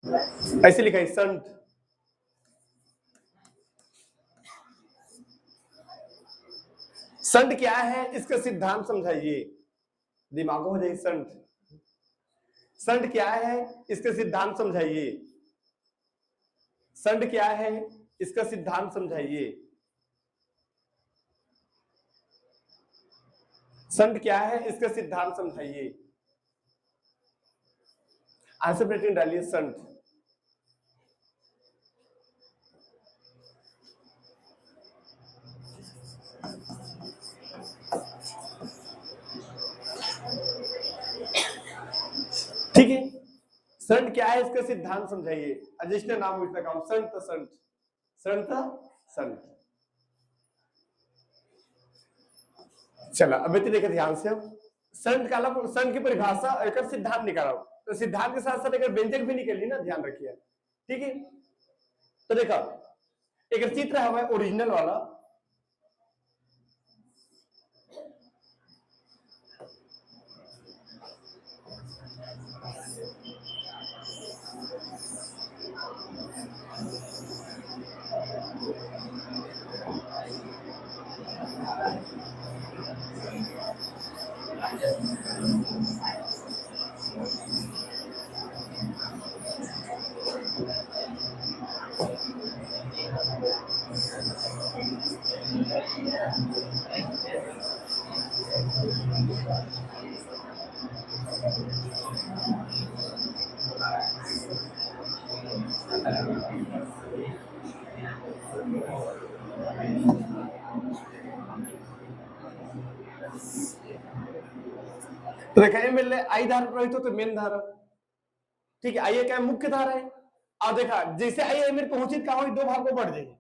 ऐसे लिखा है संट। संट क्या है इसका सिद्धांत समझाइए, दिमाग हो जाए। संट, संट क्या है इसका सिद्धांत समझाइए। संट क्या है इसका सिद्धांत समझाइए। संट क्या है इसका सिद्धांत समझाइए। आंसर ब्रैकेट डालिए संट। ठीक है, संट क्या है इसका सिद्धांत समझाइए। अजिष्ट नाम इसका काम संत संट, संत संट। चला अब देखे ध्यान से, संट का संट की परिभाषा एक सिद्धांत निकाला, तो सिद्धांत के साथ साथ एक व्यंजक भी निकली ना, ध्यान रखिए। ठीक है, तो देखा एक चित्र है हमारा ओरिजिनल वाला, तो देखा एमएलए आई धारा प्रवाहित हो तो मेन धारा, ठीक है, आई क्या मुख्य धारा है। और देखा जैसे आई एमएल पहुंची कहा दो भाग को बढ़ जाएगी,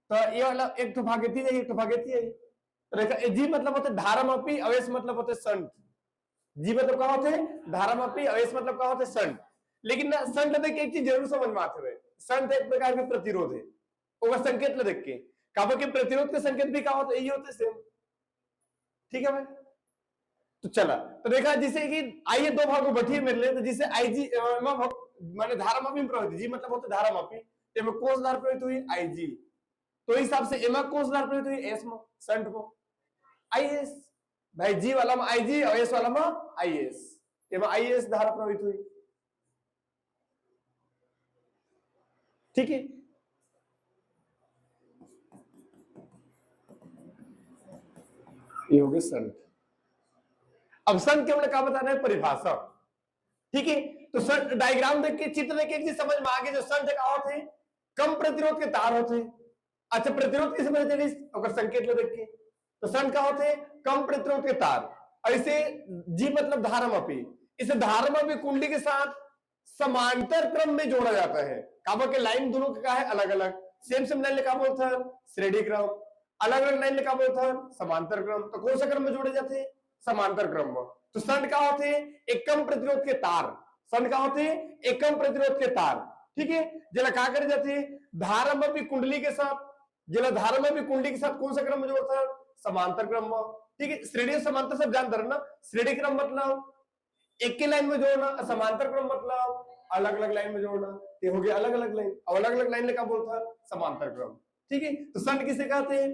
तो ये वाला एक तो भाग है, एक तो भाग है। तो देखा जी मतलब होते धारामापी, अवेश मतलब होते संट। जी मतलब क्या होते हैं धारामापी, अवेश मतलब क्या होते संट। लेकिन ना संट देख के एक चीज जरूर समझ में आते हुए, संट एक प्रकार का प्रतिरोध है। ओवर संकेत ले देख के काबा के प्रतिरोध के संकेत भी क्या होते, यही होते सेम। ठीक है भाई, तो चला तो देखा जिसे कि आइए दो भागों बैठिए मेरे लिए, तो जिसे आईजी माने धारामापी प्रवृत्ति, जी मतलब होते धारामापी, एम कोस धारा प्रवृत्ति हुई आईजी, तो हिसाब से एम कोस धारा प्रवृत्ति हुई एस में संट को आईएस। भाई जी वाला में आईजी और एस वाला में आईएस, एम आईएस धारा प्रवृत्ति हुई। ठीक है, ये हो गया संट। अब संट के हमने क्या बताना है परिभाषा। ठीक है, तो संट डायग्राम देख के चित्र देख के एक चीज समझ में आ गई, जो संट का होते हैं कम प्रतिरोध के तार होते हैं। अच्छा प्रतिरोध कैसे पता चली, अगर संकेत लो देख के, तो संट का होते हैं कम प्रतिरोध के तार। ऐसे जी मतलब धारामापी, इसे धारामापी कुंडली के साथ समांतर क्रम में जोड़ा जाता है। काबा के लाइन दोनों का है अलग अलग, सेम सेम लाइन लिखा बोलता है श्रेणी क्रम, अलग अलग लाइन लिखा बोलता है समांतर क्रम। तो कौन सा क्रम में जोड़े जाते हैं, समांतर क्रम में। तो संट का होते हैं एक कम प्रतिरोध के तार, संट का होते हैं एक कम प्रतिरोध के तार। ठीक है, जला क्या करे जाते हैं धारामापी कुंडली के साथ, जला धारामापी कुंडली के साथ कौन सा क्रम में जोड़ता है, समांतर क्रम में। ठीक है, श्रेणी समांतर सब जान दर ना, श्रेणी क्रम मतलब एक के लाइन में जोड़ना, समांतर क्रम मतलब अलग अलग लाइन में जोड़ना। ये हो गया अलग अलग लाइन, और अलग अलग लाइन लिखा बोलता है समांतर क्रम। ठीक है, तो संट किसे कहते हैं,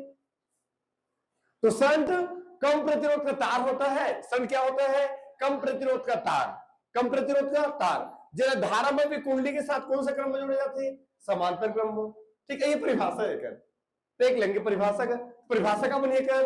तो संट कम प्रतिरोध का तार होता है। संट क्या होता है, कम प्रतिरोध का तार, कम प्रतिरोध का तार। जरा धारा में भी कुंडली के साथ कौन सा क्रम में जोड़े जाते हैं, समांतर क्रम में। ठीक है, ये परिभाषा है कर देख लेंगे परिभाषा का, परिभाषा का बनिए कर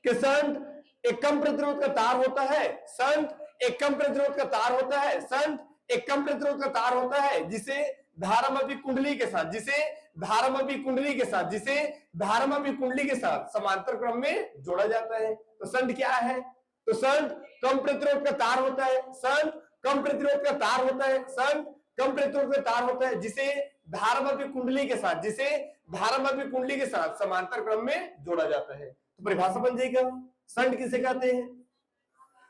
कि संट एक कम प्रतिरोध का तार होता है, संट एक कम प्रतिरोध का तार होता है, संट एक कम प्रतिरोध का तार होता है जिसे धारामापी कुंडली के साथ, जिसे धारामापी कुंडली के साथ, जिसे धारामापी कुंडली के साथ समांतर क्रम में जोड़ा जाता है। तो संट क्या है, तो संट कम प्रतिरोध का तार होता है, संट कम प्रतिरोध का तार होता है, संट कम प्रतिरोध का तार होता है जिसे धारामापी कुंडली के साथ, जिसे धारामापी कुंडली के साथ समांतर क्रम में जोड़ा जाता है। तो परिभाषा बन जाएगा संट किसे कहते हैं,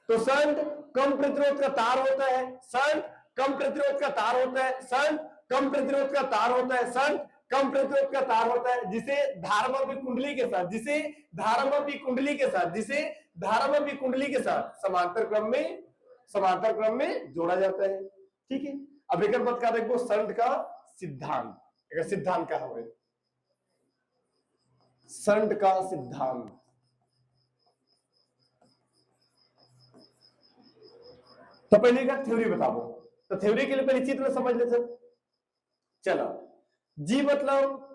तो संट कम प्रतिरोध का तार होता है, संट कम प्रतिरोध का तार होता है, संट कम प्रतिरोध का तार होता है, संट कम प्रतिरोध का तार होता है जिसे धारामापी कुंडली के साथ, जिसे धारामापी कुंडली के साथ, जिसे धारामापी कुंडली के साथ समांतर क्रम में जोड़ा जाता है। ठीक है, अब एक बात का देखो संट का सिद्धांत, एक सिद्धांत का है संट का सिद्धांत। तो पहले का थ्योरी बता दो, तो थ्योरी के लिए पहले चित्र समझ लेते। चलो, जी मतलब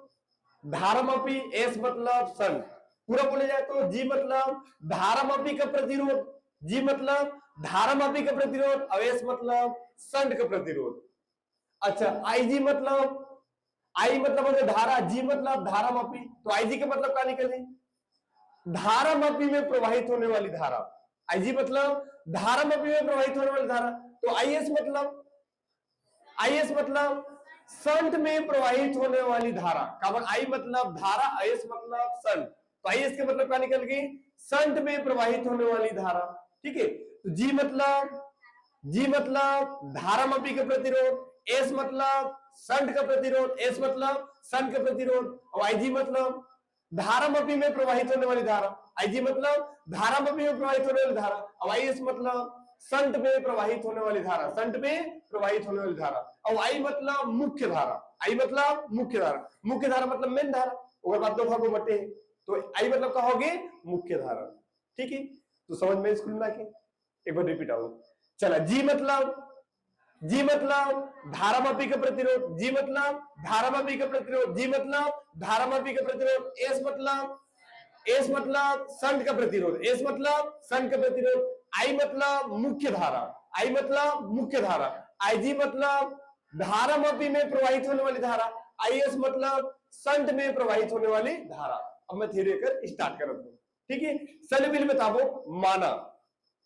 धारामापी, एस मतलब संट, पूरा बोले जाए तो जी मतलब धारामापी का प्रतिरोध, जी मतलब धारामापी का प्रतिरोध, और एस मतलब संट का प्रतिरोध। अच्छा, आई जी मतलब, आई मतलब अगर धारा, जी मतलब धारामापी, तो आई जी का मतलब क्या निकले, धारामापी में प्रवाहित होने वाली धारा। आई जी मतलब धारामापी में प्रवाहित होने वाली धारा। तो आई एस मतलब, आई एस मतलब संट में प्रवाहित होने वाली धारा। कारण आई मतलब धारा, आई एस मतलब संट, तो आई एस के मतलब क्या निकल गई, संट में प्रवाहित होने वाली धारा। ठीक है, तो जी मतलब धारामापी का प्रतिरोध, एस मतलब संट का प्रतिरोध, एस मतलब संट का प्रतिरोध, और आईजी मतलब धारामापी में प्रवाहित होने वाली धारा। आईजी मतलब धारामापी में प्रवाहित होने वाली धारा, और आईएस मतलब संट में प्रवाहित होने वाली धारा, संट में प्रवाहित होने वाली धारा। और आई मतलब मुख्य धारा, आई मतलब मुख्य धारा, मुख्य धारा मतलब मेन धारा, अगर बात दो भागों बटे है, तो आई मतलब कहोगे मुख्य धारा। ठीक है, तो समझ में स्कूल में आके एक बार रिपीट आओ। चला, जी मतलब धारामापी का प्रतिरोध, जी मतलब धारामापी का प्रतिरोध, जी मतलब धारामापी का प्रतिरोध, एस मतलब संट का प्रतिरोध, एस मतलब संट का प्रतिरोध, आई मतलब मुख्य धारा, आई मतलब मुख्य धारा, आईजी मतलब धारामापी में प्रवाहित होने वाली धारा, आईएस मतलब संट में प्रवाहित होने वाली धारा। अब मैं थ्योरी कर स्टार्ट कर रहा हूं। ठीक है, चलो मिल बताओ।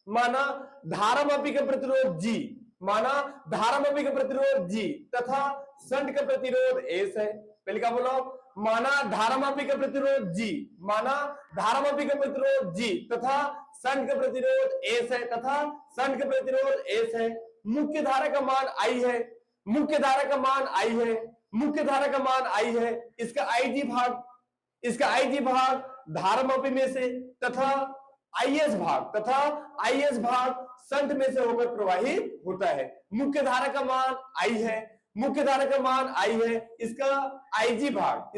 माना धारामापी का प्रतिरोध जी, माना धारामापी का प्रतिरोध जी तथा संट का प्रतिरोध एस है। पहले क्या बोलो, माना धारामापी का प्रतिरोध जी, माना धारामापी का प्रतिरोध जी तथा संट का प्रतिरोध एस है, तथा संट का प्रतिरोध एस है। मुख्य धारा का मान आई है, मुख्य धारा का मान आई है, मुख्य धारा का मान आई है। इसका आईजी भाग, इसका आईजी भाग धारामापी में से तथा आईएस भाग संट में से होकर प्रवाहित होता है। मुख्य धारा का मान आई है, मुख्य धारा का मान आई है, इसका आईजी भाग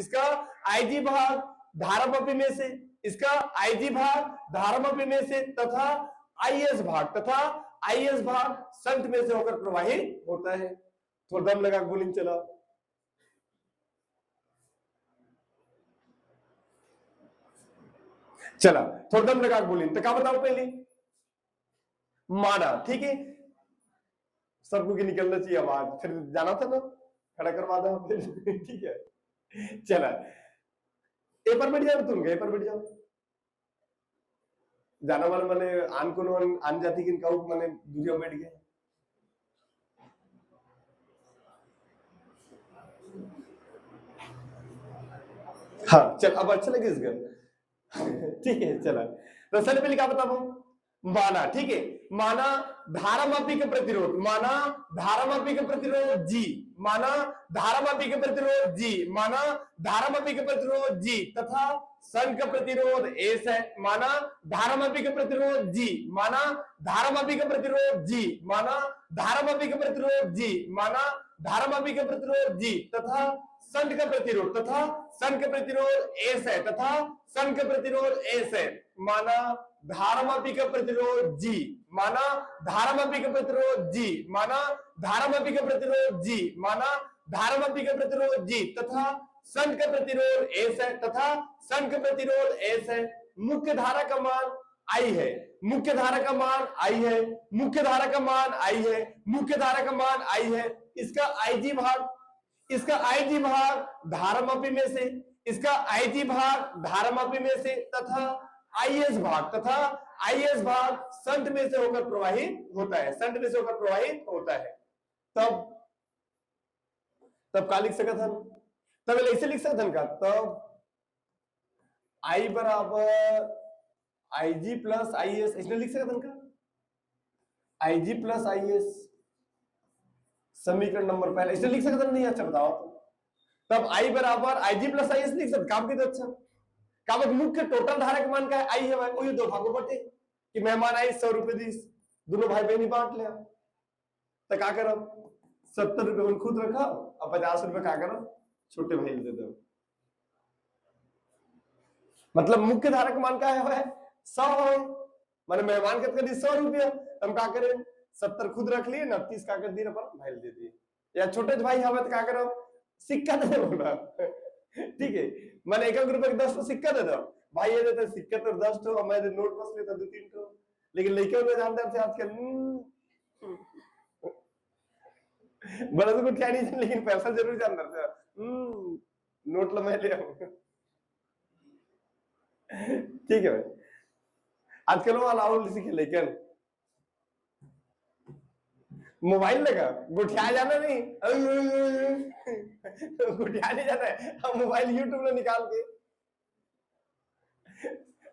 धारामापी में से, इसका आईजी भाग धारामापी में से तथा आईएस भाग संट में से होकर प्रवाहित होता है। थोड़ा दम लगा बोलिंग चला। चला, थोड़ा दम लगा बोलिंग तो क्या बताओ पहले, माना। ठीक है, सबको की निकलना चाहिए आवाज, फिर जाना था ना, खड़ा करवा दो फिर। ठीक है, चला ए पर बैठ जाओ, तुम गए पर बैठ जाओ। जाना वाला मैंने आन को आन जाती किन काउ मैंने दूसरे बैठ गए। हाँ चल, अब अच्छा लगे इस घर। ठीक है, चला तो चल पहले क्या बताओ, माना। ठीक है, माना धारामापी का प्रतिरोध, माना धारामापी का प्रतिरोध जी, माना धारामापी का प्रतिरोध जी, माना धारामापी का प्रतिरोध जी तथा संट का प्रतिरोध एस है। माना धारामापी का प्रतिरोध जी, माना धारामापी का प्रतिरोध जी, माना धारामापी का प्रतिरोध जी, माना धारामापी का प्रतिरोध जी तथा संट का प्रतिरोध, तथा संट का प्रतिरोध एस है, तथा संट का प्रतिरोध एस है। माना धारामापी का प्रतिरोध जी, माना धारामापी का प्रतिरोध जी, माना धारामापी का प्रतिरोध जी, माना धारामापी का प्रतिरोध जी तथा संट का प्रतिरोध एस है, तथा संट का प्रतिरोध एस है। मुख्य धारा का मान आई है, मुख्य धारा का मान आई है, मुख्य धारा का मान आई है, मुख्य धारा का मान आई है। इसका आईजी भाग, इसका आईजी भाग धारामापी में से, इसका आईजी भाग धारामापी में से तथा आईएस भाग संट में से होकर प्रवाहित होता है, संट में से होकर प्रवाहित होता है। तब क्या लिख सकता था, तब ऐसे लिख सकता था, तब आई बराबर आईजी प्लस आईएस, इसने लिख सकता था आईजी प्लस आईएस समीकरण नंबर पहले, इसने लिख सकता नहीं। अच्छा बताओ, तब आई बराबर आईजी प्लस आईएस लिख सकते, काम की तो अच्छा काम। मुख्य टोटल धारा का मान का है आई है, वही दो भागों बटे कि मेहमान आई 100 रुपए दी, दोनों भाई बहन बांट लिया, तो क्या करो 70 रुपए खुद रखा और 50 रुपए क्या करो छोटे भाई दे दो। मतलब मुख्य धारक मान का है 100 है, मैंने मेहमान के करी 100 रुपया, हम क्या करें 70 खुद रख लिए ना 30 का कर दिए अपन भाई दे दिए। या छोटे भाई हवे तो क्या करो सिक्का दे बोला ठीक है, मैंने 1 रुपए के 10 सिक्का दे दो भाई, ये देते सिक्का तो 10 तो मैं नोट बस लेता 2-3 तो, लेकिन लड़के में जानते थे आजकल बड़ा तो कुछ क्या नहीं, लेकिन पैसा जरूर जानता था नोट लो मैं ले आऊं ठीक है भाई, आजकल वो अलाउड सीखे, लेकिन मोबाइल लगा गुठिया जाना नहीं गुठिया नहीं जाना है, हम मोबाइल यूट्यूब में निकाल के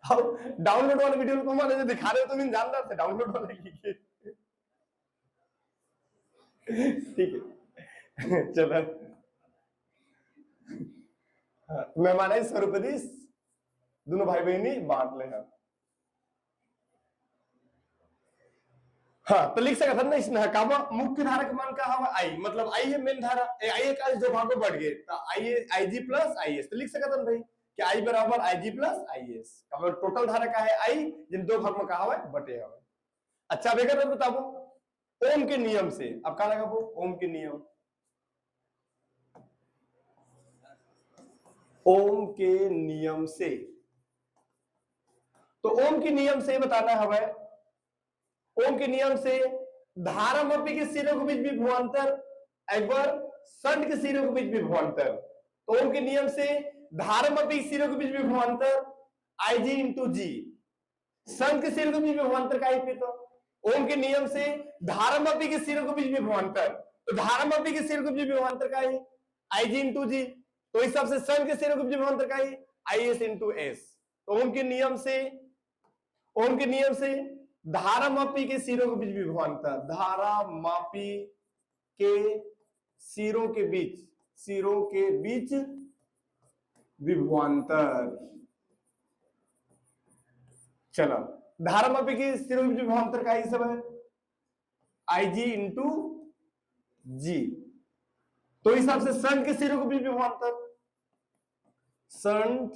हम डाउनलोड वाले वीडियो को हमारे जो दिखा रहे हो तुम जानदार थे डाउनलोड वाले की ठीक है चलो मेहमान आई 100 रुपए दी, दोनों भाई बहनी बांट ले हैं। हाँ तो लिख सकता था ना इसमें काबा मुख्य धारक मान का हवा आई, मतलब आई है मेन धारा, आई का जो भागो बढ़ गए तो आई आईजी प्लस आईएस, तो लिख सकता था भाई कि आई बराबर आईजी प्लस आईएस, काबा टोटल धारा का है आई जिन दो भाग में का हवा बटे हवा। अच्छा बेगर बताओ ओम के नियम से, अब क्या लगा वो ओम के नियम, ओम के नियम से, तो ओम के नियम से बताना है हमें, ओम के नियम से धारामापी के सिरों के बीच विभवांतर एक बार संध के सिरों के बीच विभवांतर, तो ओम के नियम से धारामापी के सिरों के बीच विभवांतर आईजी इंटू जी, संध के सिरों के बीच विभवांतर का ही, तो ओम के नियम से धारामापी के सिरों के बीच विभवांतर, तो धारामापी के सिरों के बीच विभवांतर का ही आईजी इंटू जी, तो इस हिसाब से संध के सिरों के बीच विभवांतर का ही आईएस इंटू एस, तो ओम के नियम से धारामापी के सिरों के बीच विभवांतर, धारामापी के सिरों के बीच विभवांतर, चलो धारामापी के सिरों के बीच विभवांतर का ही सब है आईजी इंटू जी, तो इस हिसाब से संध के सिरों के बीच विभवांतर, संध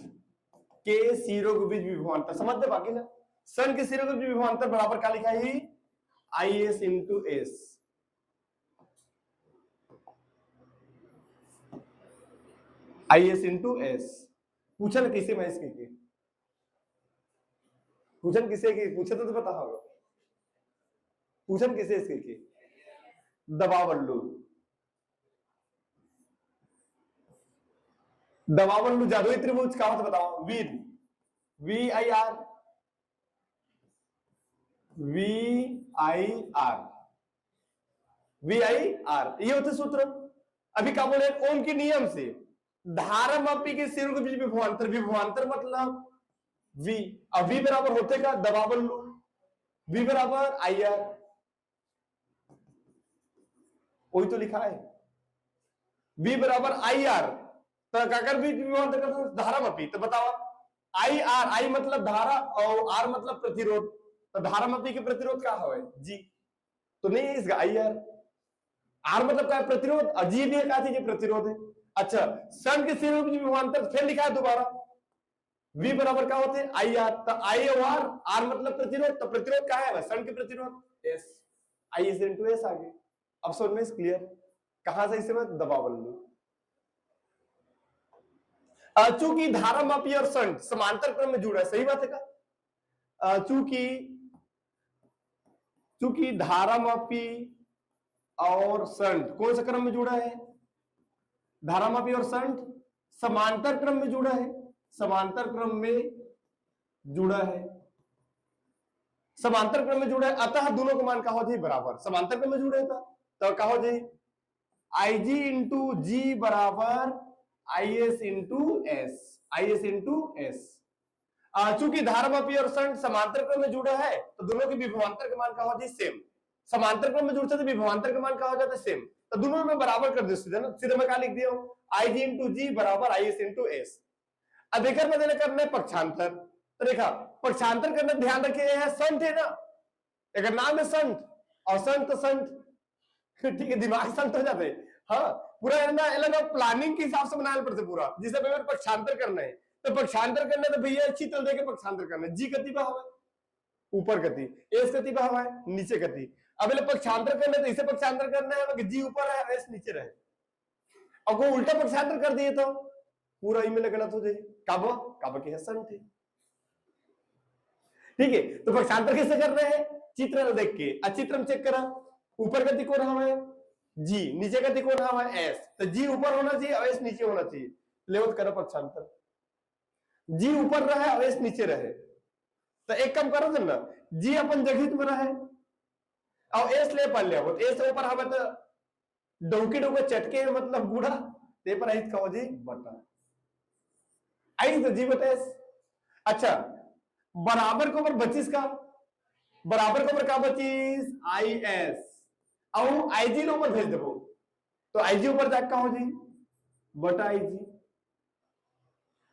के सिरों के बीच विभवांतर समझते बाकी ना, संध के सिरों के बीच विभवांतर बराबर क्या लिखा है IS into S, IS into S. पूछा ना किसे मैं इसके पूछन किसे की पूछे तो पता होगा, पूछन किसे इसके की दबावल्लू, दबावल्लू जादुई त्रिभुज का मतलब बताओ वीर वी आई आर ये होते सूत्र। अभी क्या बोले ओम के नियम से धारामापी के सिरों के बीच विभवांतर, विभवांतर मतलब वी, अब वी बराबर होते का दबावल्लू, वी बराबर आई आर, वही तो लिखा है वी बराबर आई आर, तो अगर भी विभवांतर का धारामापी, तो बताओ आई आर, आई मतलब धारा और आर मतलब प्रतिरोध, तो धारामापी के प्रतिरोध क्या है जी, तो नहीं है इसका आई आर, आर मतलब क्या है प्रतिरोध और जी भी क्या चीज प्रतिरोध है। अच्छा संध के सिरों के बीच विभवांतर फिर लिखा है दोबारा V बराबर क्या होते हैं आई आर, तो आई और आर मतलब प्रतिरोध, तो प्रतिरोध क्या है संध के प्रतिरोध S, I S into S आ गए। अब समझ में क्लियर, कहां से इसे मैं दबावल्लू, चूंकि धारामापी और संध समांतर क्रम में जुड़ा है, सही बात है का, चूंकि धारामापी और संध कौन सा क्रम में जुड़ा है, धारामापी और संध समांतर क्रम में जुड़ा है, समांतर क्रम में जुड़ा है, समांतर क्रम में जुड़ा है, अतः दोनों का मान क्या हो जाए बराबर, समांतर क्रम में जुड़े तो क्या हो जाए आईजी इंटू जी बराबर IS into S, IS into S. चूंकि धारामापी और संध समांतर क्रम में जुड़ा है तो दोनों के विभवांतर का मान क्या हो जाए सेम, समांतर क्रम में जुड़ते तो विभवांतर का मान क्या हो जाता है सेम, तो दोनों में बराबर कर दो सीधे ना, सीधे मैं क्या लिख दिया हूं आईजी इंटू जी बराबर आईएस इंटू एस। अब एक मैंने करना है पक्षांतर, तो देखा पक्षांतर करना ध्यान रखिए संध है ना, अगर नाम है संध और संध तो संध ठीक है, दिमाग शांत हो जाते हैं। हाँ, पूरा है ना अलग प्लानिंग के हिसाब से बनाना पड़ता पूरा। जिसे भैया पक्षांतर करना है तो पक्षांतर करना है तो भैया चित्र देके पक्षांतर करना है। जी गति पे हवा ऊपर गति, एस गति पे हवा है नीचे गति। अब पक्षांतर करना है तो इसे पक्षांतर करना है कि जी ऊपर है एस नीचे रहे। अब वो उल्टा पक्षांतर कर दिए तो पूरा ईमेल गलत हो जाए। काबा के सन थे। ठीक है, तो पक्षांतर कैसे कर रहे हैं? चित्र देख के। चित्र में चेक करा, ऊपर गति कौन हवा है जी, नीचे गति कौन हवा है एस। तो जी ऊपर होना चाहिए और एस नीचे होना चाहिए। लेवल करो पक्षांतर, जी ऊपर रहे और एस नीचे रहे। तो एक काम करो ना, जी अपन जगह में रहे और एस ले पा लिया, एस ऊपर हवा तो डोंकी डोंके चटके मतलब बूढ़ा ते पर आई कहो जी बटा आई तो जी बटा एस। अच्छा, बराबर को ऊपर 25 का, बराबर को ऊपर का 25 आई एस और आई जी ऊपर भेज देबो तो आई जी ऊपर जाके कहो जी बटा आई जी।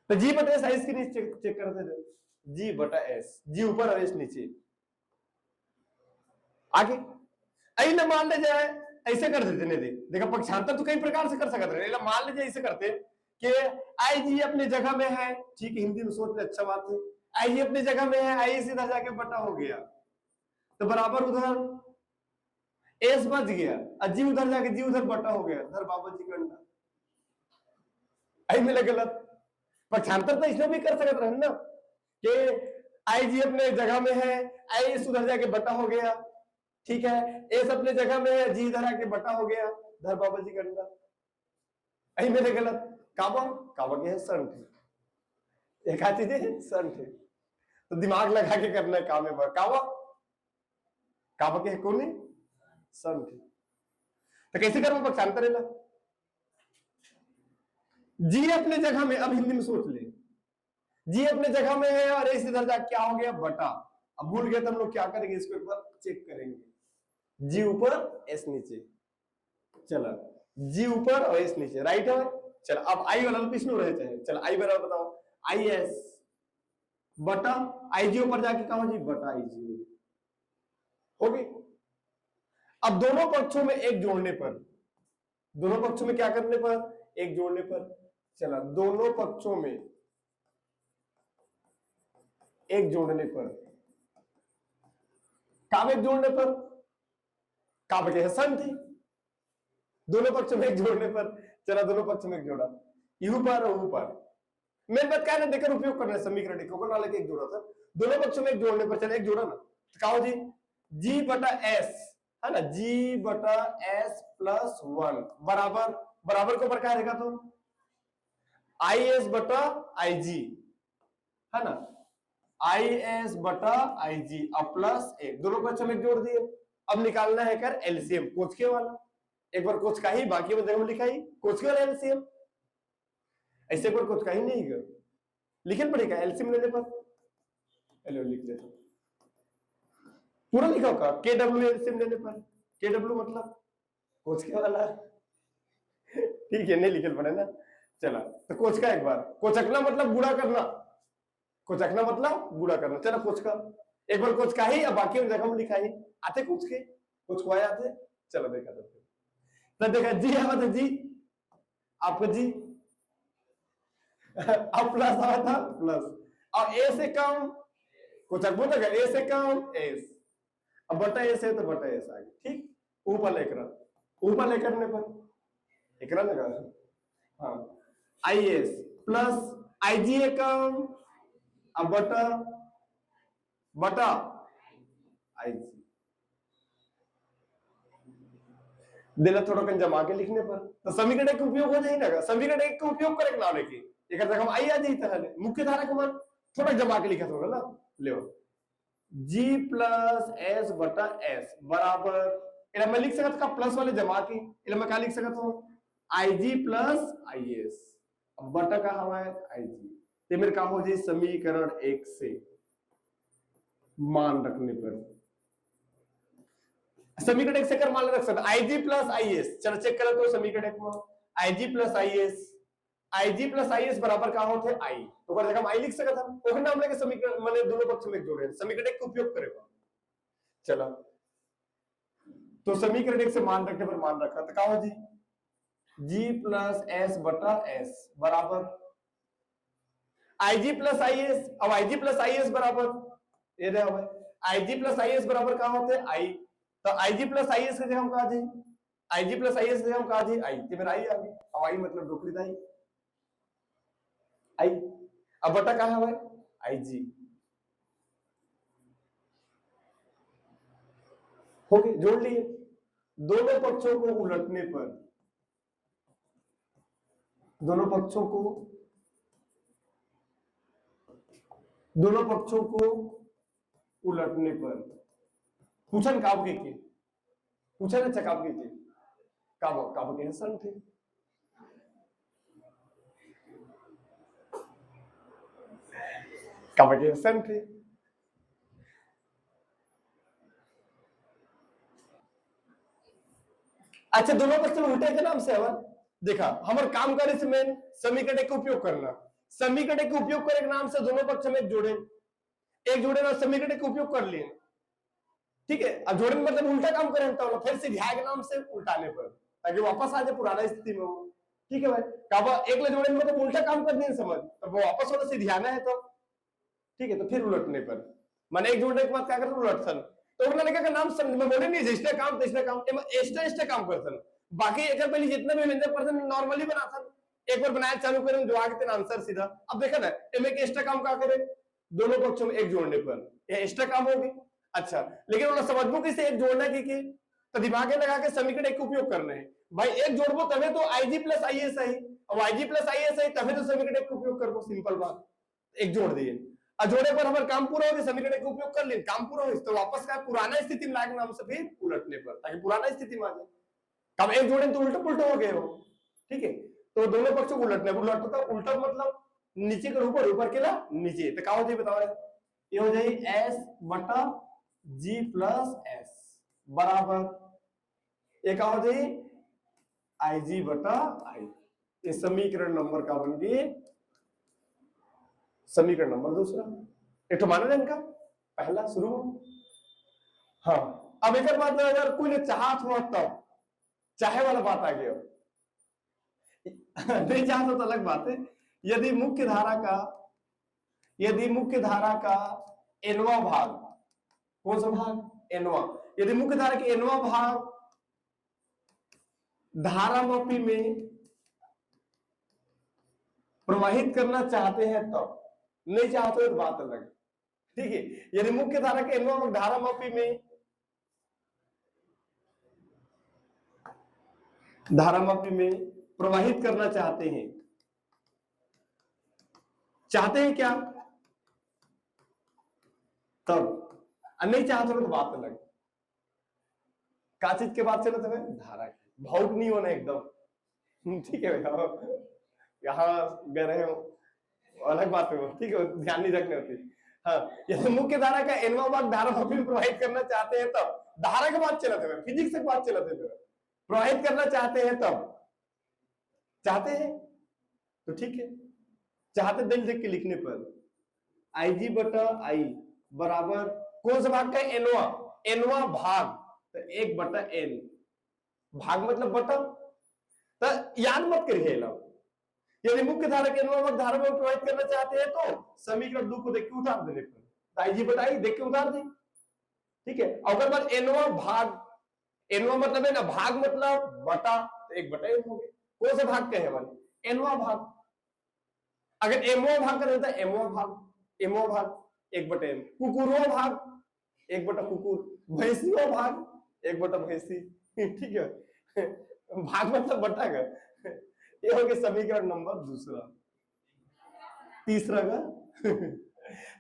तो जी बटा एस आई के नीचे चेक करते थे, जी बटा एस, जी ऊपर और एस नीचे। आगे आई ना मान ले जाए ऐसे कर देते नहीं, देखा पक्षांतर तो कई प्रकार से कर सकते हैं। मान लीजिए ऐसे करते कि आई जी अपनी जगह में है, ठीक है, हिंदी में सोच ले अच्छा बात है। आई जी अपनी जगह में है, आई सीधा जाके बटा हो गया तो बराबर उधर एस बच गया, जी उधर जाके जी उधर बटा हो गया, उधर बाबा जी का अंडा। आई मिला गलत। पक्षांतर तो इसमें भी कर सकते हैं ना कि आई जी अपने जगह में है, आई एस उधर जाके बटा हो गया, ठीक है, एस अपने जगह में है, जी इधर आके बटा हो गया, धर बाबा जी का अंडा। आई मेरे गलत। काबा के है सन थे, एक आती थे सन थे। तो दिमाग लगा के करना है काम है। काबा के है कौन है सन थे। तो कैसे करूं पक्षांतर है ना, जी अपने जगह में, अब हिंदी में सोच ले, जी अपने जगह में है और एस इधर जाके क्या हो गया बटा। अब भूल गए तो हम लोग क्या करेंगे, इसको एक बार चेक करेंगे, जी ऊपर एस नीचे। चलो जी ऊपर और एस नीचे, राइट है। चलो अब आई वाला पिछले रहते हैं। चलो आई बराबर बताओ, आई एस बटा आई जी ऊपर जाके कहा जी बटा आई जी हो गई। अब दोनों पक्षों में एक जोड़ने पर, दोनों पक्षों में क्या करने पर एक जोड़ने पर, चला दोनों पक्षों में एक जोड़ने पर, काव्य जोड़ने पर, काव्य के सन थी, दोनों पक्षों में एक जोड़ने पर, चला दोनों पक्षों में एक जोड़ा, यू पर और ऊ पर। मेन बात क्या है ना, देकर उपयोग करना है समीकरण को ना लेके एक जोड़ा था, दोनों पक्षों में एक जोड़ने पर, चला एक जोड़ा ना, तो कहो जी जी बटा एस है ना, जी बटा एस प्लस 1 बराबर, बराबर को ऊपर क्या रहेगा तो आई एस बटा आई जी है ना, आई एस बटा आई जी अब प्लस 1, दोनों पक्षों में जोड़ दिए। अब निकालना है कर एलसीएम, कोचके वाला, एक बार कोच का ही बाकी में जगह लिखा ही कोचके वाला एलसीएम, ऐसे एक बार कोच का ही नहीं कर लिखन पड़ेगा एलसीएम लेने पर। हेलो लिख लेता हूं पूरा लिखा होगा, के डब्ल्यू एलसीएम लेने पर, के डब्ल्यू मतलब कोचके वाला, ठीक है नहीं लिखल पड़े ना। चला तो कोच का एक बार, कोचकना मतलब गुणा करना, कोचकना मतलब गुणा करना। चलो कोच का एक बार कोच का ही, अब बाकी जगह में लिखा ही आते कोच के, कोच को आते। चलो देखा तो देखा जी आवा था जी, आपको जी अब प्लस आया था प्लस, और ए से कम कोचक बोल लगा, ए से कम एस, अब बटा एस है तो बटा एस आ गया, ठीक। ऊपर लेकर करने पर एकरा लगा, हाँ आई एस प्लस आई जी कम, अब बटा आई जी देना थोड़ा कन जमा के लिखने पर, तो समीकरण एक उपयोग हो जाएगा, समीकरण एक का उपयोग करे ना लेके एक जगह हम आई आ जाई त मुख्य धारा के मान थोड़ा जमा के लिखा होगा ना, ले जी प्लस एस बटा एस बराबर, इला मैं लिख सकता का प्लस वाले जमा के, इला मैं क्या लिख सकता हूं आई जी प्लस आई एस, अब बटा का हवा है आई जी, ये मेरे काम हो जाए समीकरण 1 से मान रखने पर, समीकरण 1 से कर मान रख सकते I G plus I S. चलो चेक करें तो समीकरण 1 में I G plus I S, I G plus I S बराबर का होते आई, तो कर देखा आई लिख सकता था, ओखन नाम लेके समीकरण माने दोनों पक्ष में जोड़े, समीकरण 1 का उपयोग करेगा। चलो तो समीकरण एक से मान रखने पर मान रखा तो क्या हो जी, जी प्लस एस बटा एस बराबर आईजी प्लस आई एस। अब आईजी प्लस आई एस बराबर ये देखो भाई, आईजी प्लस आई एस बराबर क्या होते हैं आई, तो आईजी प्लस आई एस के जगह हम कहा जी, आईजी प्लस आई एस के जगह हम कहा जी आई, तो मेरा आई आ गई। अब आई मतलब डोकरी दाई आई, अब बटा कहा है भाई आईजी, हो गए जोड़ लिए। दोनों पक्षों को उलटने पर, दोनों पक्षों को, दोनों पक्षों को उलटने पर पूछन काब के पूछन अच्छा काब के काब के सन थे। काब के सन थे। अच्छा दोनों पक्ष उल्टे के नाम से हवन देखा हमारे काम करे से मेन समीकरण का उपयोग करना, समीकरण का उपयोग करे के नाम से दोनों पक्ष में एक जोड़े ना समीकरण का उपयोग कर लिए, ठीक है। अब जोड़े मतलब उल्टा काम करें तो फिर से ध्यान के नाम से उल्टाने पर ताकि वापस आ जाए पुराना स्थिति में हो, ठीक है भाई। काबा एक ले जोड़े मतलब उल्टा काम कर दिए समझ, तो वो वापस होना से ध्यान है तो ठीक है। तो फिर उलटने पर माने एक जोड़ने के बाद क्या करते उलट सन, तो उन्होंने कहा नाम समझ में बोले नहीं जिसने काम तीसरे काम एक्स्ट्रा काम करते बाकी एक पहले जितना भी व्यंजन पर्सन नॉर्मली बनाता एक बार बनाया चालू करें जो आगे तेरा आंसर सीधा। अब देखा ना एक एक्स्ट्रा काम क्या करे दोनों पक्षों में एक जोड़ने पर ये एक्स्ट्रा काम हो गई। अच्छा लेकिन उन्होंने समझबो किसे एक जोड़ना की तो दिमाग लगा के समीकरण एक उपयोग करना है भाई, एक जोड़बो तभी तो आईजी प्लस आईएस आई, और आईजी प्लस आईएस आई तभी तो समीकरण एक उपयोग करबो, सिंपल बात एक जोड़ दिए। जोड़े पर हमारा काम पूरा हो गया, समीकरण का उपयोग कर लिए काम पूरा हो तो वापस का पुराना स्थिति में लाके नाम से फिर उलटने पर ताकि पुराना स्थिति में आ जाए। कब एक जोड़े तो उल्टा पुल्टा हो गए हो, ठीक है। तो दोनों पक्षों को उलटने उलटता था उल्टा मतलब नीचे के ऊपर ऊपर के ला नीचे, तो क्या हो जाए बताओ ये हो जाए एस बटा जी प्लस एस बराबर एक हो जाए आई जी बटा आई। ये समीकरण नंबर का बन गई समीकरण नंबर दूसरा, एक तो माना जाए इनका पहला शुरू। हाँ अब एक बात अगर कोई ने चाहत हुआ तब चाहे वाला बात आ गया नहीं चाहता तो अलग बात है। यदि मुख्य धारा का एनवा भाग, कौन सा भाग एनवा, यदि मुख्य धारा के एनवा भाग धारामापी में प्रवाहित करना चाहते हैं तब, नहीं चाहते तो बात अलग, ठीक है। यदि मुख्य धारा के एनवा भाग धारामापी में प्रवाहित करना चाहते हैं क्या तब, नहीं चाहते तो बात अलग। का चीज के बात चले थे धारा की भावुक नहीं होना एकदम, ठीक है भैया यहाँ गए रहे हो अलग बात है, ठीक है ध्यान नहीं रखने होती। हाँ यदि मुख्य धारा का एनवा भाग धारामापी में प्रवाहित करना चाहते हैं तब, धारा के बात चला थे फिजिक्स से बात चला थे प्रवाहित करना चाहते हैं तब, चाहते हैं तो ठीक है, चाहते दिल देख के लिखने पर आई जी बटा आई बराबर कौन सा भाग का एनवा, एनवा भाग तो एक बटा एन, भाग मतलब बटा, तो याद मत करिए यदि मुख्य धारा के एनवा भाग धारा में प्रवाहित करना चाहते हैं तो समीकरण 2 को देख के उतार देने पर आई जी बटा आई देख के उतार दे, ठीक है। अगर बात एनवा भाग, एनवा मतलब है ना भाग मतलब बटा, तो एक बटा एन हो गया, कौन से भाग का है वाले एनवा भाग। अगर एमओ भाग का रहता है एमओ भाग एक बटा एम, कुकुरो भाग एक बटा कुकुर, भैंसियों भाग एक बटा भैंसी, ठीक है भाग मतलब बटा का। ये हो गया समीकरण नंबर दूसरा। तीसरा का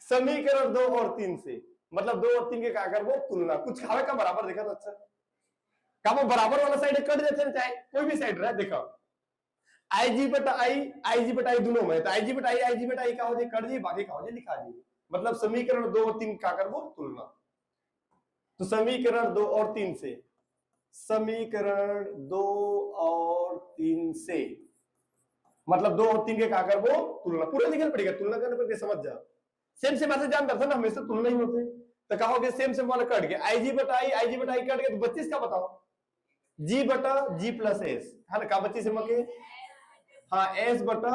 समीकरण 2 और 3 से मतलब 2 और 3 के क्या कर वो तुलना, कुछ खावे का बराबर देखा तो अच्छा का वो बराबर वाला साइड कट देते हैं चाहे कोई भी साइड रहा देखो आई जी बटा आई दोनों में, तो आई जी बटा आई का हो जाए कर दिए बाकी का हो जाए लिखा दिए, मतलब समीकरण 2 और 3 का कर वो तुलना। तो समीकरण 2 और 3 से, समीकरण 2 और 3 से मतलब 2 और 3 के का कर वो तुलना, पूरा लिखना पड़ेगा तुलना करने पर समझ जाओ, सेम से बातें जान दर्शन हमेशा तुलना ही होते तो कहोगे सेम सेम वाला कट गया, आई जी बटा आई कट गया, तो 25 का बताओ, जी बटा जी प्लस एस है ना, का 25 एम के, हाँ एस बटा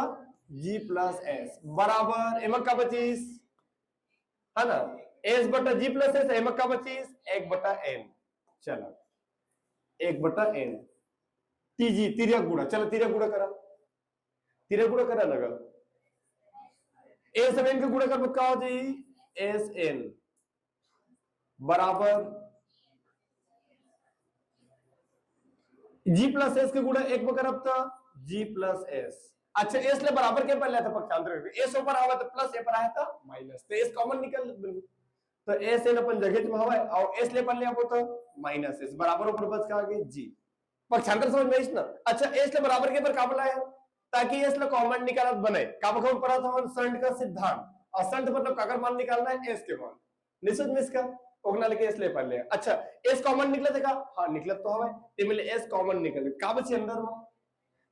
जी प्लस एस बराबर एमक का 25 है ना, एस बटा जी प्लस एस एमक का 25 1 बटा एन, चलो 1 बटा एन, तीजी तिर्यक गुणा, चलो तिर्यक गुणा करा लगा, एस एन के गुणा कर का हो जाए एस एन बराबर जी प्लस एस के गुणा 1 बकरब था जी प्लस एस, अच्छा एस ले बराबर के पहले था पक्षांतर, एस ऊपर आवा तो प्लस ए पर आया था माइनस, तो एस कॉमन निकल, तो एस एन अपन जगह में हवा और एस ले पर ले आपको तो माइनस एस बराबर ऊपर बच का आगे जी, पक्षांतर समझ में आई ना। अच्छा एस ले बराबर के पर का बुलाया ताकि एस ले कॉमन निकालत बने, का बखम पढ़ा था हम संड का सिद्धांत, और संड मतलब काकर मान निकालना है एस के मान, निश्चित में इसका ओगना लेके एस ले पर ले, अच्छा एस कॉमन निकला देखा, हाँ निकलत तो हवा, ये मिले एस कॉमन निकल का बची अंदर में,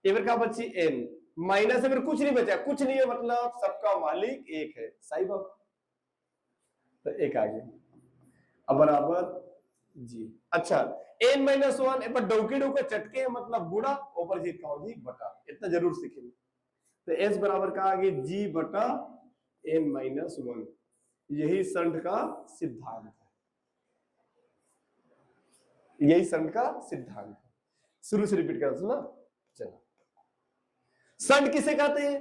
ये फिर का बची एन माइनस, अगर कुछ नहीं बचा, कुछ नहीं है मतलब सबका मालिक एक है, सही बात, तो एक आ गया अब बराबर जी। अच्छा एन माइनस वन पर डौके डौके चटके मतलब गुणा ऊपर जी का जी बटा, इतना जरूर सीखेंगे, तो एस बराबर का आगे जी बटा एन माइनस वन, यही संड का सिद्धांत है, यही संड का सिद्धांत है, शुरू से रिपीट कर सुना, चलो संड किसे कहते हैं,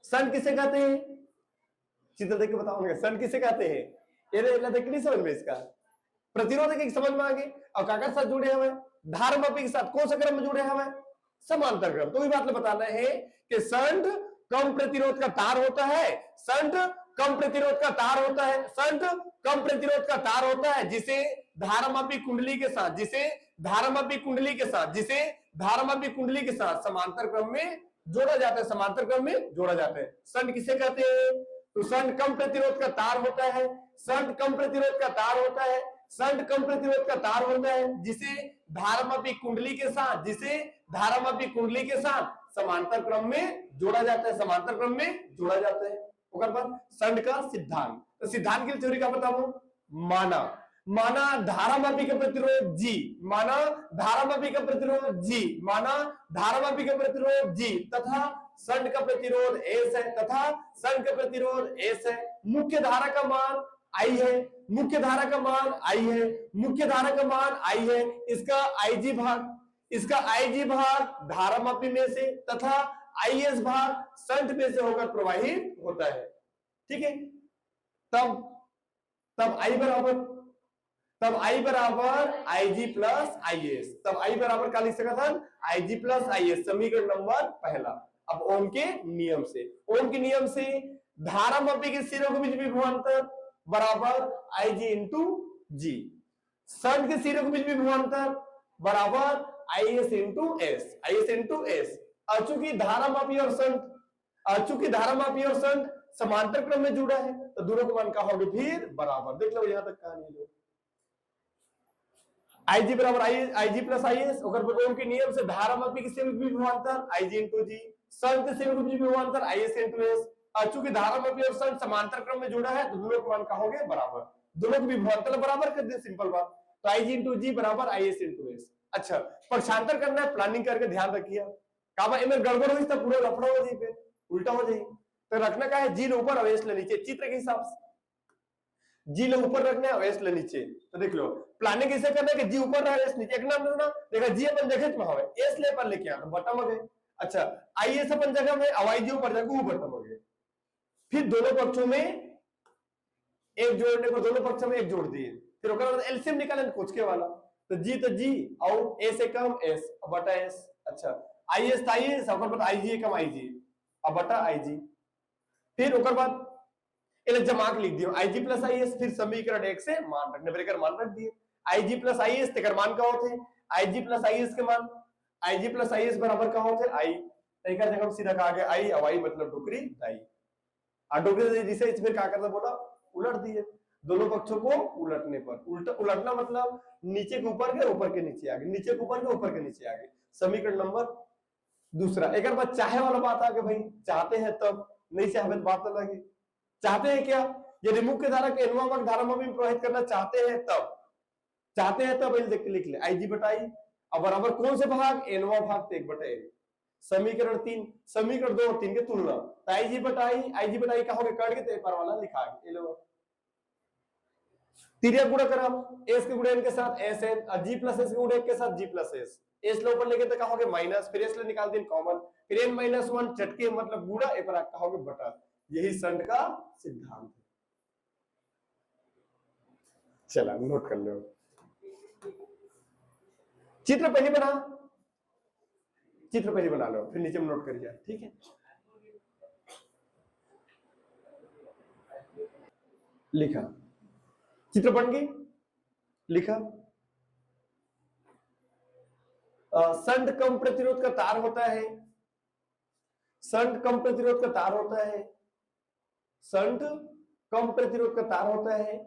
संड किसे कहते हैं, चित्र देख के बताऊंगा संड किसे कहते हैं, ये देख नहीं समझ में इसका, प्रतिरोध के समझ में आ गई, और काका साथ जुड़े हुए धारमापी के साथ कौन सा क्रम में जुड़े हुए समांतर क्रम, तो भी बात बताना है कि संड कम प्रतिरोध का तार होता है, संड कम प्रतिरोध का तार होता है, संड कम प्रतिरोध का तार होता है जिसे धारमापी कुंडली के साथ, जिसे धारमापी कुंडली के साथ, जिसे धारमापी कुंडली के साथ समांतर क्रम में जोड़ा जाता है, समांतर क्रम में जोड़ा जाता है, संड किसे कहते हैं, तो संड कम प्रतिरोध का तार होता है, संड कम प्रतिरोध का तार होता है, संड कम प्रतिरोध का तार होता है जिसे धारमापी कुंडली के साथ, जिसे धारमापी कुंडली के साथ समांतर क्रम में जोड़ा जाता है, समांतर क्रम में जोड़ा जाता है, ओकर बाद संड का सिद्धांत, तो सिद्धांत की थ्योरी का बताओ, माना माना धारामापी का प्रतिरोध जी, माना धारामापी का प्रतिरोध जी, माना धारामापी का प्रतिरोध जी तथा संड का प्रतिरोध एस है, तथा संड का प्रतिरोध एस है, मुख्य धारा का मान आई है, मुख्य धारा का मान आई है, मुख्य धारा का मान आई है, इसका आईजी भाग, इसका आईजी भाग धारामापी में से तथा आईएस भाग संड में से होकर प्रवाहित होता है, ठीक है, तब आई बराबर आईजी प्लस आईएस, तब आई बराबर क्या लिख सकता था, आईजी प्लस आईएस, समीकरण नंबर पहला। अब ओम के नियम से धारामापी के सिरों के बीच विभवांतर बराबर आईजी इंटू जी, संड के सिरों के बीच विभवांतर बराबर IS into S, IS into S, चूंकि धारामापी और संड समांतर क्रम में जुड़ा है तो दोनों का मान का होगा फिर बराबर, देख लो यहां तक कहानी लो, आईजी बराबर आईजी प्लस आईएस, ओम के नियम से धारामापी के सिरों के बीच विभवांतर आईजी इंटू जी, संड के सिरों के बीच विभवांतर आईएस इंटू एस, चूंकि धारामापी और संड समांतर क्रम में जुड़ा है तो दोनों के मान का होगा बराबर, दोनों के विभवांतर बराबर कर दे, सिंपल बात, तो आईजी इंटू जी बराबर आईएस इंटू एस। अच्छा पक्षांतर करना है, प्लानिंग करके ध्यान रखिए, काबा इनमें गड़बड़ हुई तो पूरा लफड़ा हो जाए, फिर उल्टा हो जाए, तो रखना का है जी ले ऊपर अवेश ले नीचे, चित्र के हिसाब से जी ले ऊपर रखना है अवेश ले नीचे, तो देख लो प्लानिंग कैसे करना है कि जी ऊपर रहे अवेश नीचे, एक नाम ना देखा जी अपन जगह में हवे एस ले पर लेके आ तो बटन हो गए, अच्छा आईएस अपन जगह में अवाई जी ऊपर जाके वो बटन हो गए, फिर दोनों पक्षों में एक जोड़ने को दोनों पक्षों में एक जोड़ दिए, फिर ओकर बाद एलसीएम निकालें कुछ के वाला, तो जी और ए से कम एस बटा एस, अच्छा आईएस आईएस ओकर बाद आईजी कम आईजी अब बटा आईजी, फिर ओकर बाद इले जमाक लिख दियो आईजी प्लस आईएस, फिर समीकरण 1 से मान रखने ब्रेकर मान रख दिए, आईजी प्लस आईएस तेकर मान का होते आईजी प्लस आईएस के मान, आईजी प्लस आईएस बराबर का होते आई, तरीका जगह सीधा कहा गया आई अवाई मतलब टोकरी दाई, आ टोकरी जिसे इसमें क्या करता बोला उलट दिए, दोनों पक्षों को उलटने पर, उलटना मतलब नीचे के ऊपर के ऊपर के नीचे आ गए, नीचे के ऊपर के ऊपर के नीचे आ गए, समीकरण नंबर दूसरा। एक बात चाहे वाला बात आ गई भाई, चाहते हैं तब, नहीं चाहे तो बात अलग है, चाहते हैं क्या यदि मुख्य धारा के n वां भाग धारामापी में प्रवाहित करना चाहते हैं तब देख के लिख ले Ig बटा I, अब बराबर कौन से भाग, n वां भाग, तो 1 बटा n। समीकरण 3, समीकरण 2 और 3 के तुलना, तो Ig बटा I का होगा कट के तो पर वाला लिखा है। लो तिर्यक गुणा करा s के गुणे n के साथ sn और g प्लस s के गुणे 1 के साथ g प्लस s, s लो ऊपर लेके तो कहोगे माइनस, फिर s ले निकाल दें कॉमन, फिर n माइनस 1 चटके मतलब गुणा ए पर कहोगे बटा। यही संड का सिद्धांत है। चला नोट कर लो, चित्र पहले बना लो, फिर नीचे में नोट करिए, ठीक है। लिखा, चित्र बन गई, लिखा। संड कम प्रतिरोध का तार होता है, संड कम प्रतिरोध का तार होता है, संड कम प्रतिरोध का तार होता है,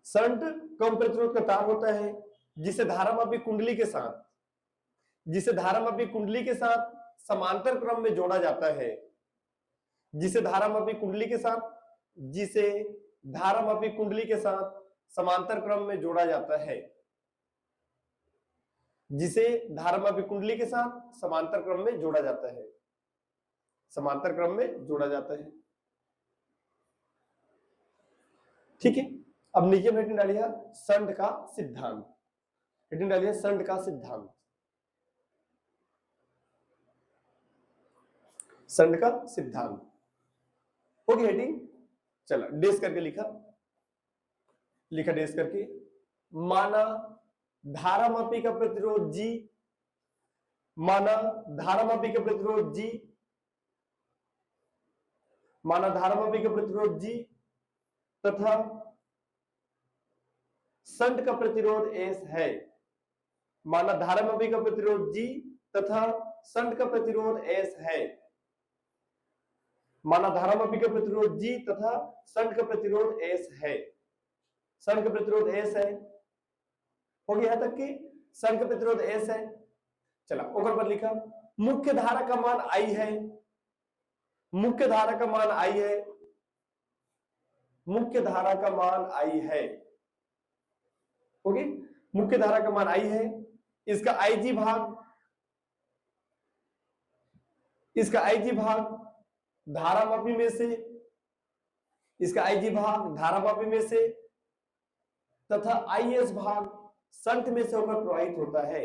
संड कम प्रतिरोध का तार होता है जिसे धारामापी कुंडली के साथ समांतर क्रम में जोड़ा जाता है, जिसे धारामापी कुंडली के साथ समांतर क्रम में जोड़ा जाता है, जिसे धारामापी कुंडली के साथ समांतर क्रम में जोड़ा जाता है, समांतर क्रम में जोड़ा जाता है, ठीक है। अब नीचे में हेडिंग डालिए संड का सिद्धांत, हेडिंग डालिए संड का सिद्धांत, संड का सिद्धांत हो गई हेडिंग। चलो डेस करके लिखा डेस करके, माना धारामापी का प्रतिरोध G, माना धारामापी का प्रतिरोध G, माना धारामापी का प्रतिरोध G तथा संड का प्रतिरोध S है, माना धारामापी का प्रतिरोध G तथा संड का प्रतिरोध S है, माना धारामापी का प्रतिरोध G तथा संड का प्रतिरोध S है, संड का प्रतिरोध S है, हो गया यहां तक कि संड का प्रतिरोध S है। चला ऊपर पर लिखा मुख्य धारा का मान I है, मुख्य धारा का मान I है, मुख्य धारा का मान I है, ओके, मुख्य धारा का मान I है, इसका IG भाग धारामापी में से, इसका IG भाग धारामापी में से तथा IS भाग संट में से होकर प्रवाहित होता है,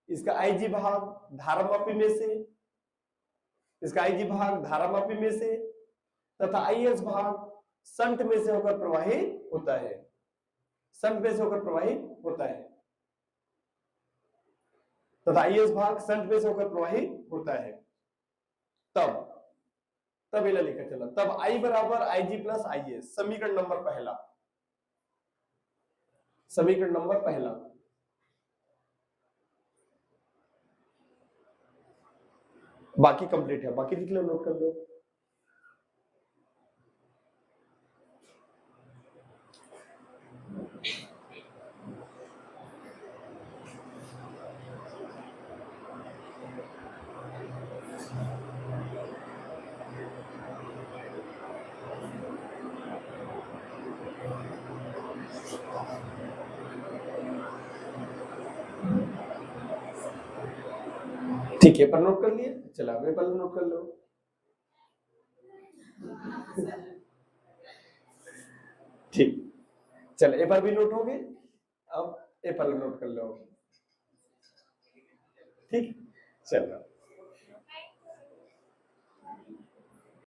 इसका IG भाग धारामापी में से, इसका IG भाग धारामापी में से तथा IS भाग संट में से होकर प्रवाहित होता है, संट में से होकर प्रवाहित होता है, तथा IS भाग संट में से होकर प्रवाहित होता है। तब ये लिखा चला, तब I बराबर IG प्लस IS, समीकरण नंबर पहला, बाकी कंप्लीट है, बाकी लिख लो, नोट कर लो। ठीक है, पर नोट कर लिए, चला अगले पर नोट कर लो। ठीक, चल ए पर भी नोट हो गए, अब ए पर नोट कर लो, ठीक, चलो।